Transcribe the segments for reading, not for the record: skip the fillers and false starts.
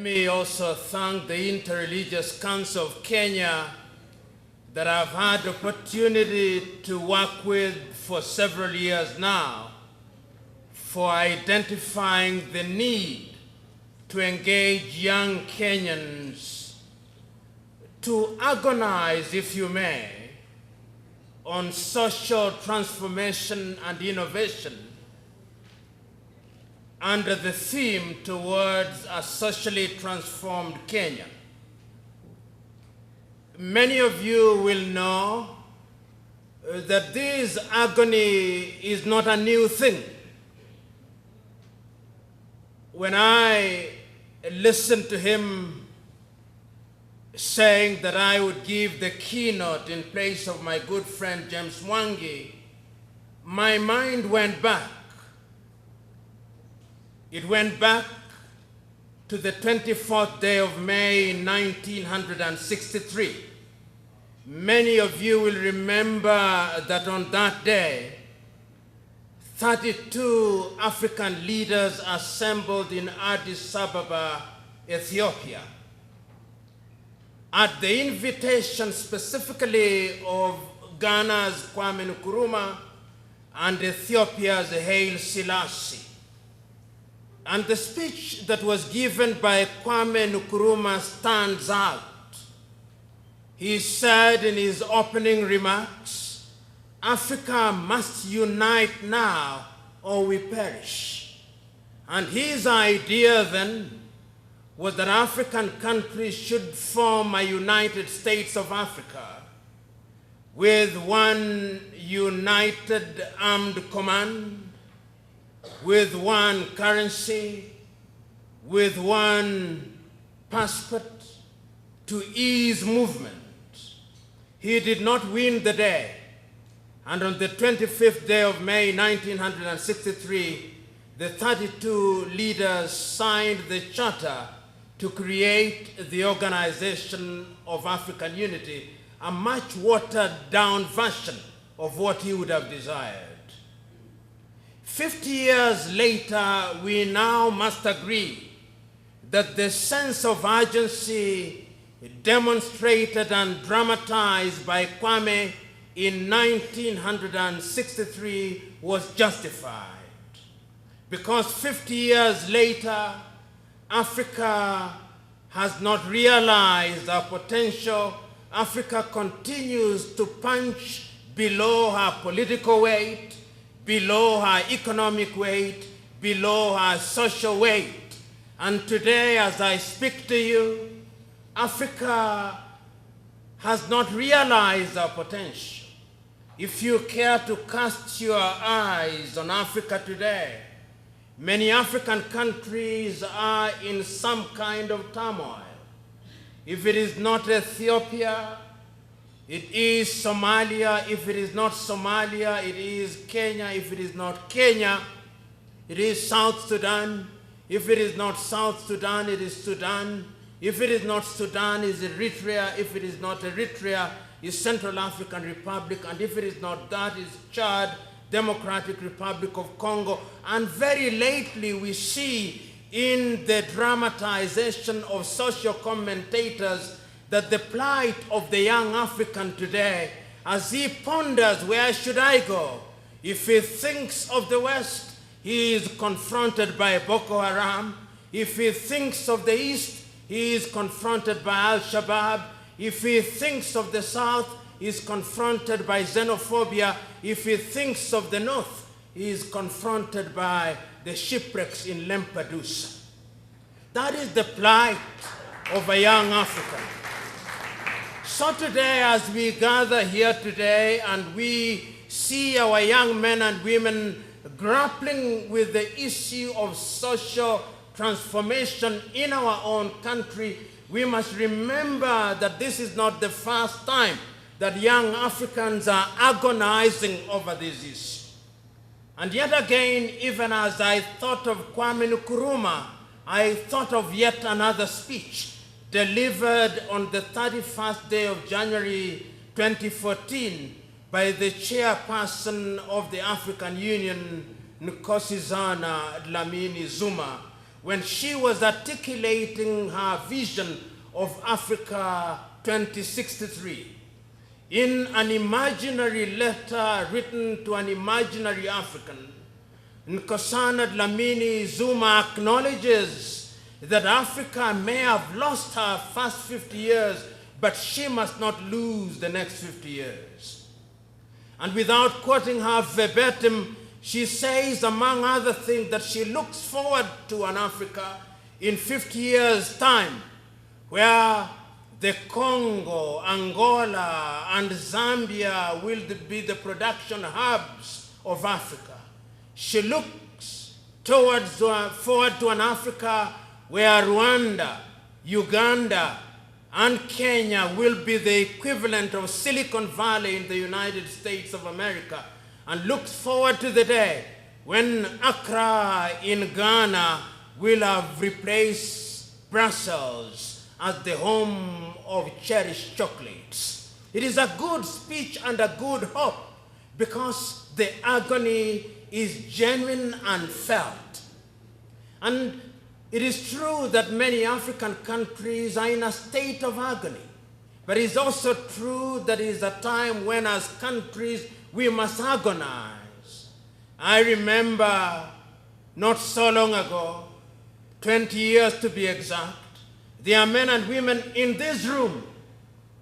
me also thank the Interreligious Council of Kenya that I've had the opportunity to work with for several years now for identifying the need to engage young Kenyans to agonize, if you may, on social transformation and innovation under the theme towards a socially transformed Kenya. Many of you will know that this agony is not a new thing. When I listened to him saying that I would give the keynote in place of my good friend James Mwangi, my mind went back. It went back to the 24th day of May 1963. Many of you will remember that on that day, 32 African leaders assembled in Addis Ababa, Ethiopia, at the invitation specifically of Ghana's Kwame Nkrumah and Ethiopia's Haile Selassie. And the speech that was given by Kwame Nkrumah stands out. He said in his opening remarks, "Africa must unite now or we perish." And his idea then was that African countries should form a United States of Africa with one united armed command, with one currency, with one passport to ease movement. He did not win the day. And on the 25th day of May 1963, the 32 leaders signed the charter to create the Organization of African Unity, a much watered down version of what he would have desired. 50 years later, we now must agree that the sense of urgency demonstrated and dramatized by Kwame in 1963 was justified. Because 50 years later, Africa has not realized our potential. Africa continues to punch below her political weight, below her economic weight, below her social weight. And today, as I speak to you, Africa has not realized our potential. If you care to cast your eyes on Africa today, many African countries are in some kind of turmoil. If it is not Ethiopia, it is Somalia. If it is not Somalia, it is Kenya. If it is not Kenya, it is South Sudan. If it is not South Sudan, it is Sudan. If it is not Sudan, it is Eritrea. If it is not Eritrea, it is Central African Republic. And if it is not that, it is Chad, Democratic Republic of Congo. And very lately, we see in the dramatization of social commentators that the plight of the young African today, as he ponders, where should I go? If he thinks of the West, he is confronted by Boko Haram. If he thinks of the East, he is confronted by Al-Shabaab. If he thinks of the South, he is confronted by xenophobia. If he thinks of the North, he is confronted by the shipwrecks in Lampedusa. That is the plight of a young African. So today, as we gather here today and we see our young men and women grappling with the issue of social transformation in our own country, we must remember that this is not the first time that young Africans are agonizing over this issue. And yet again, even as I thought of Kwame Nkrumah, I thought of yet another speech delivered on the 31st day of January 2014 by the chairperson of the African Union, Nkosazana Dlamini Zuma, when she was articulating her vision of Africa 2063. In an imaginary letter written to an imaginary African, Nkosana Dlamini Zuma acknowledges that Africa may have lost her first 50 years, but she must not lose the next 50 years. And without quoting her verbatim, she says, among other things, that she looks forward to an Africa in 50 years' time where the Congo, Angola, and Zambia will be the production hubs of Africa. She looks forward to an Africa where Rwanda, Uganda, and Kenya will be the equivalent of Silicon Valley in the United States of America, and looks forward to the day when Accra in Ghana will have replaced Brussels as the home of cherished chocolates. It is a good speech and a good hope because the agony is genuine and felt. And it is true that many African countries are in a state of agony, but it is also true that it is a time when as countries we must agonize. I remember not so long ago, 20 years to be exact, there are men and women in this room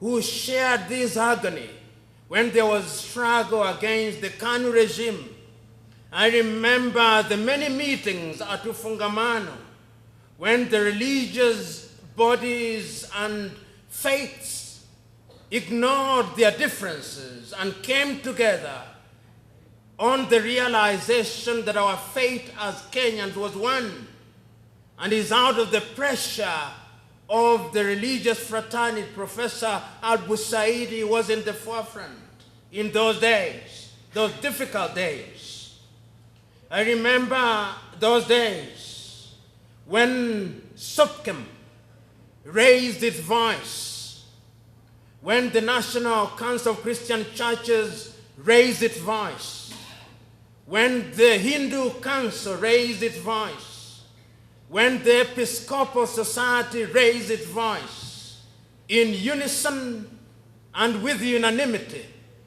who shared this agony when there was struggle against the Kanu regime. I remember the many meetings at Ufungamano when the religious bodies and faiths ignored their differences and came together on the realization that our fate as Kenyans was one, and is out of the pressure of the religious fraternity. Professor Al-Busaidi was in the forefront in those days, those difficult days. I remember those days when SUPKEM raised its voice, when the National Council of Christian Churches raised its voice, when the Hindu Council raised its voice, when the Episcopal Society raised its voice in unison and with unanimity,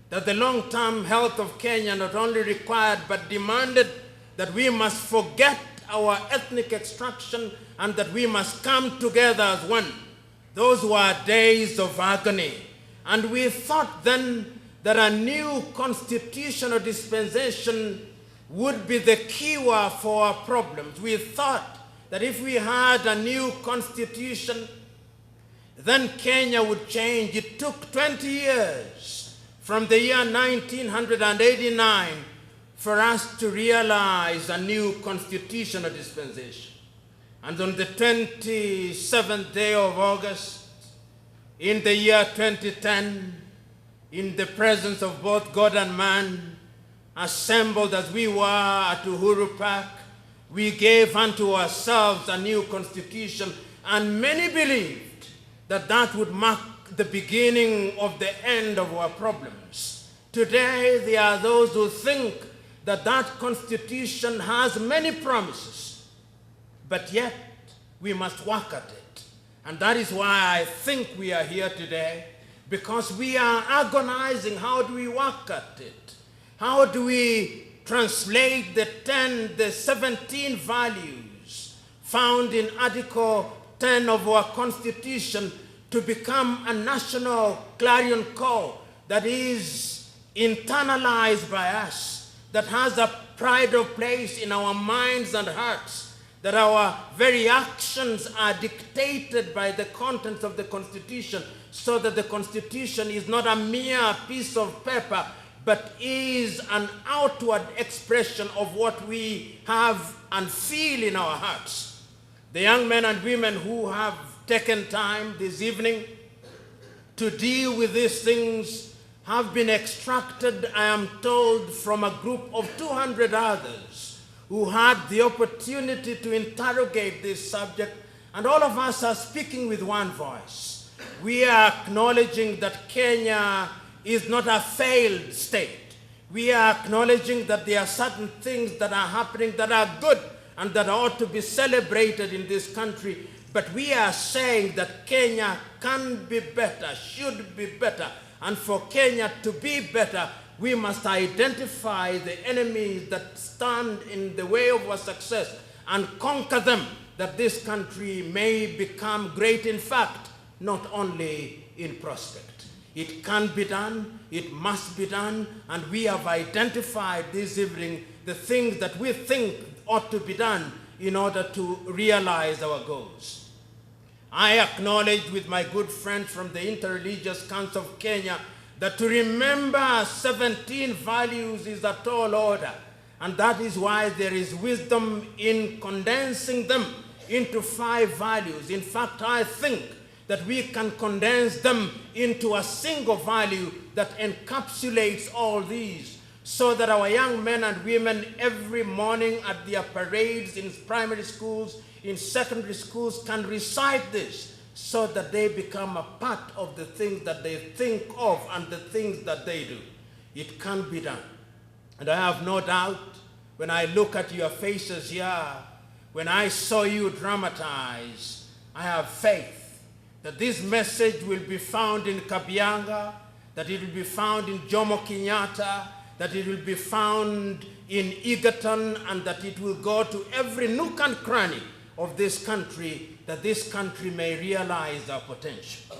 that the long-term health of Kenya not only required but demanded that we must forget our ethnic extraction and that we must come together as one. Those were days of agony. And we thought then that a new constitutional dispensation would be the cure for our problems. We thought that if we had a new constitution, then Kenya would change. It took 20 years from the year 1989 for us to realize a new constitutional dispensation. And on the 27th day of August, in the year 2010, in the presence of both God and man, assembled as we were at Uhuru Park, we gave unto ourselves a new constitution, and many believed that that would mark the beginning of the end of our problems. Today, there are those who think that that constitution has many promises, but yet we must work at it. And that is why I think we are here today, because we are agonizing. How do we work at it? How do we translate the 17 values found in Article 10 of our Constitution to become a national clarion call that is internalized by us, that has a pride of place in our minds and hearts, that our very actions are dictated by the contents of the Constitution, so that the Constitution is not a mere piece of paper, but is an outward expression of what we have and feel in our hearts. The young men and women who have taken time this evening to deal with these things have been extracted, I am told, from a group of 200 others who had the opportunity to interrogate this subject, and all of us are speaking with one voice. We are acknowledging that Kenya is not a failed state. We are acknowledging that there are certain things that are happening that are good, and that ought to be celebrated in this country. But we are saying that Kenya can be better, should be better. And for Kenya to be better, we must identify the enemies that stand in the way of our success and conquer them, that this country may become great in fact, not only in prospect. It can be done, it must be done, and we have identified this evening the things that we think ought to be done in order to realize our goals. I acknowledge with my good friend from the Interreligious Council of Kenya that to remember 17 values is a tall order, and that is why there is wisdom in condensing them into 5 values. In fact, I think that we can condense them into a single value that encapsulates all these, so that our young men and women every morning at their parades in primary schools, in secondary schools, can recite this, so that they become a part of the things that they think of and the things that they do. It can be done. And I have no doubt, when I look at your faces here, when I saw you dramatize, I have faith that this message will be found in Kabianga, that it will be found in Jomo Kenyatta, that it will be found in Egerton, and that it will go to every nook and cranny of this country, that this country may realize our potential.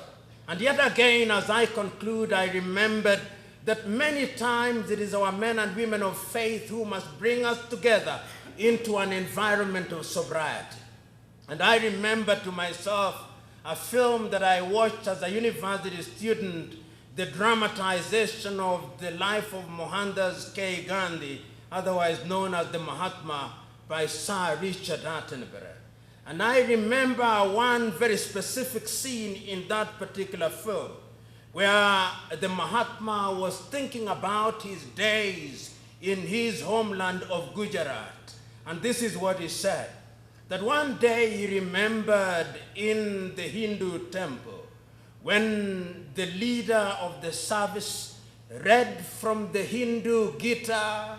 And yet again, as I conclude, I remembered that many times it is our men and women of faith who must bring us together into an environment of sobriety. And I remember to myself a film that I watched as a university student, the dramatization of the life of Mohandas K. Gandhi, otherwise known as the Mahatma, by Sir Richard Attenborough. And I remember one very specific scene in that particular film, where the Mahatma was thinking about his days in his homeland of Gujarat. And this is what he said, that one day he remembered in the Hindu temple when the leader of the service read from the Hindu Gita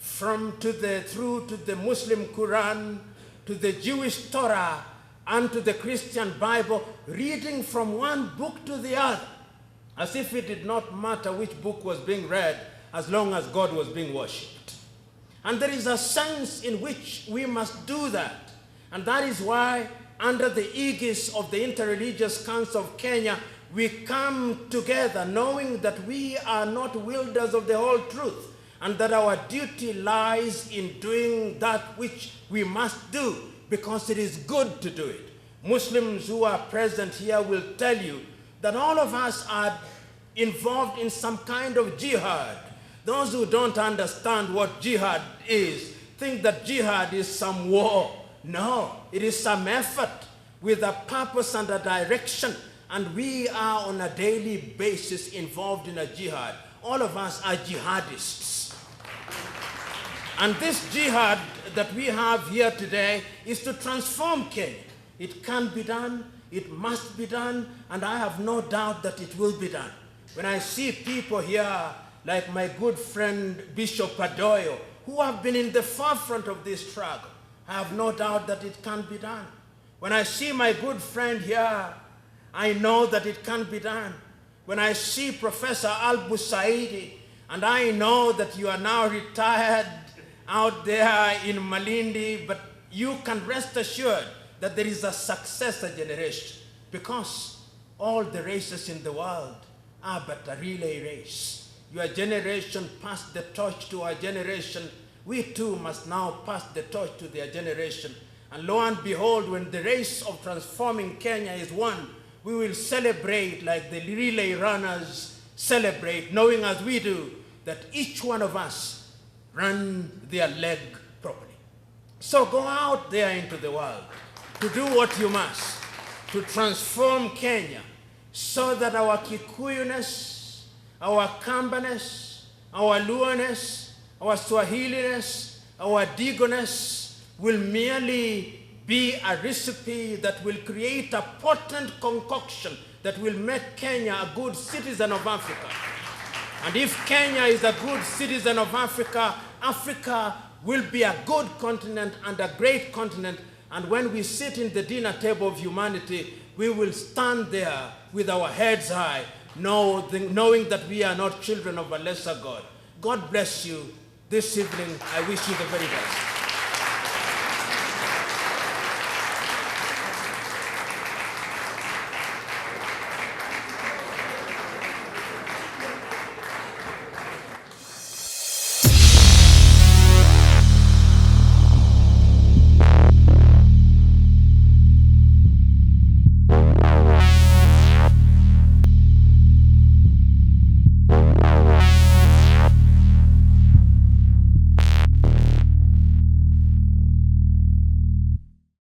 through to the Muslim Quran, to the Jewish Torah, and to the Christian Bible, reading from one book to the other, as if it did not matter which book was being read, as long as God was being worshipped. And there is a sense in which we must do that. And that is why, under the aegis of the Interreligious Council of Kenya, we come together knowing that we are not wielders of the whole truth, and that our duty lies in doing that which we must do, because it is good to do it. Muslims who are present here will tell you that all of us are involved in some kind of jihad. Those who don't understand what jihad is think that jihad is some war. No, it is some effort with a purpose and a direction, and we are on a daily basis involved in a jihad. All of us are jihadists. And this jihad that we have here today is to transform Kenya. It can be done, it must be done, and I have no doubt that it will be done. When I see people here like my good friend Bishop Adoyo, who have been in the forefront of this struggle, I have no doubt that it can be done. When I see my good friend here, I know that it can be done. When I see Professor Al-Busaidi, and I know that you are now retired out there in Malindi, but you can rest assured that there is a successor generation, because all the races in the world are but a relay race. Your generation passed the torch to our generation. We too must now pass the torch to their generation. And lo and behold, when the race of transforming Kenya is won, we will celebrate like the relay runners celebrate, knowing as we do that each one of us run their leg properly. So go out there into the world to do what you must, to transform Kenya, so that our Kikuyuness, our Kambaness, our Luaness, our Swahiliness, our Digoness will merely be a recipe that will create a potent concoction that will make Kenya a good citizen of Africa. And if Kenya is a good citizen of Africa, Africa will be a good continent and a great continent, and when we sit in the dinner table of humanity, we will stand there with our heads high, knowing that we are not children of a lesser God. God bless you. This evening, I wish you the very best.